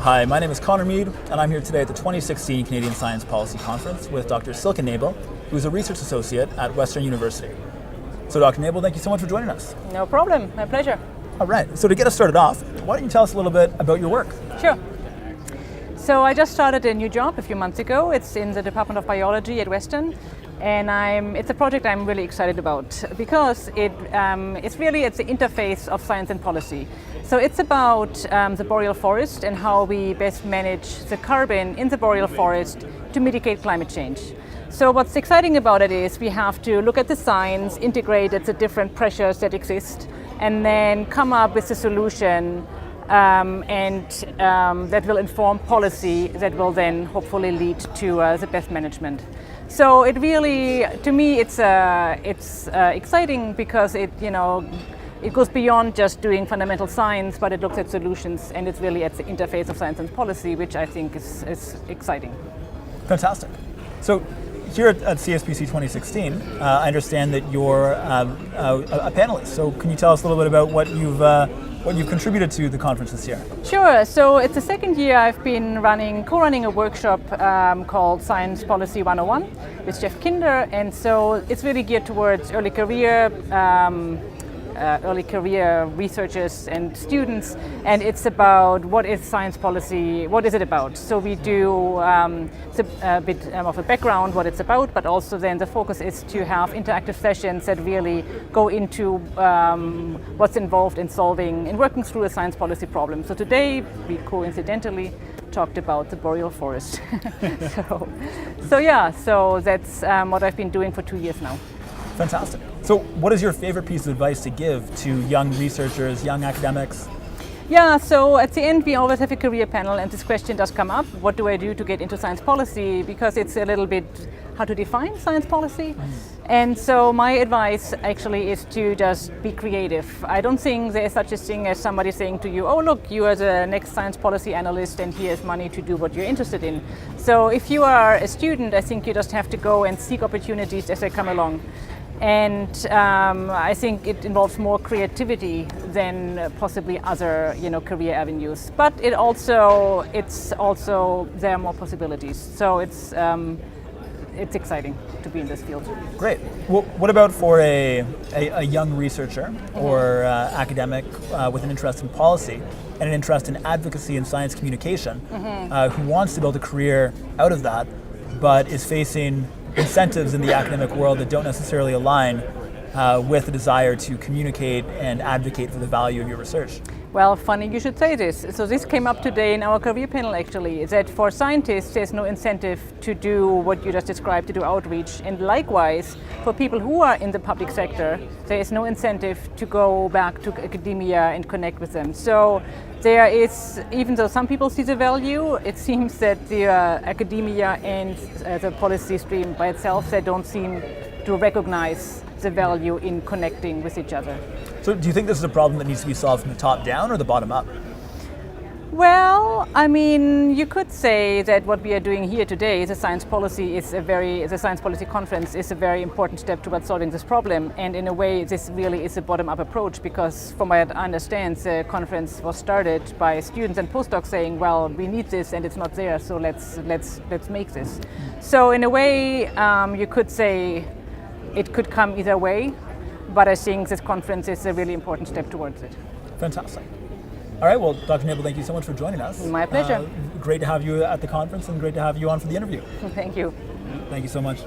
Hi, my name is Connor Mead, and I'm here today at the 2016 Canadian Science Policy Conference with Dr. Silke Nebel, who is a research associate at Western University. So Dr. Nebel, thank you so much for joining us. No problem, my pleasure. All right, so to get us started off, why don't you tell us a little bit about your work? Sure. So I just started a new job a few months ago. It's in the Department of Biology at Western, and it's a project I'm really excited about because it's the interface of science and policy. So it's about the boreal forest and how we best manage the carbon in the boreal forest to mitigate climate change. So what's exciting about it is we have to look at the science, integrate the different pressures that exist, and then come up with a solution that will inform policy that will then hopefully lead to the best management. So it really, to me, it's exciting because it goes beyond just doing fundamental science, but it looks at solutions, and it's really at the interface of science and policy, which I think is exciting. Fantastic. So here at CSPC 2016, I understand that you're a panelist. So can you tell us a little bit about what you've contributed to the conference this year? Sure. So it's the second year I've been co-running a workshop called Science Policy 101 with Jeff Kinder, and so it's really geared towards early career researchers and students, and it's about what is science policy, what is it about. So we do a bit of a background, what it's about, but also then the focus is to have interactive sessions that really go into what's involved in solving and working through a science policy problem. So today we coincidentally talked about the boreal forest. so that's what I've been doing for 2 years now. Fantastic. So what is your favorite piece of advice to give to young researchers, young academics? Yeah, so at the end we always have a career panel, and this question does come up: what do I do to get into science policy? Because it's a little bit how to define science policy. And so my advice actually is to just be creative. I don't think there is such a thing as somebody saying to you, oh look, you are the next science policy analyst and here's money to do what you're interested in. So if you are a student, I think you just have to go and seek opportunities as they come along. And I think it involves more creativity than possibly other, career avenues. But it's also there are more possibilities. So it's exciting to be in this field. Great. Well, what about for a young researcher or academic with an interest in policy and an interest in advocacy and science communication who wants to build a career out of that, but is facing incentives in the academic world that don't necessarily align with the desire to communicate and advocate for the value of your research? Well, funny you should say this. So this came up today in our career panel actually, is that for scientists there's no incentive to do what you just described, to do outreach. And likewise, for people who are in the public sector, there is no incentive to go back to academia and connect with them. So there is, even though some people see the value, it seems that the academia and the policy stream by itself, they don't seem to recognize the value in connecting with each other. So do you think this is a problem that needs to be solved from the top down or the bottom up? Well, I mean, you could say that what we are doing here today, the science policy conference, is a very important step towards solving this problem. And in a way, this really is a bottom-up approach, because from what I understand, the conference was started by students and postdocs saying, well, we need this and it's not there, so let's make this. So in a way, you could say it could come either way, but I think this conference is a really important step towards it. Fantastic. All right, well, Dr. Nebel, thank you so much for joining us. My pleasure. Great to have you at the conference and great to have you on for the interview. Thank you. Thank you so much.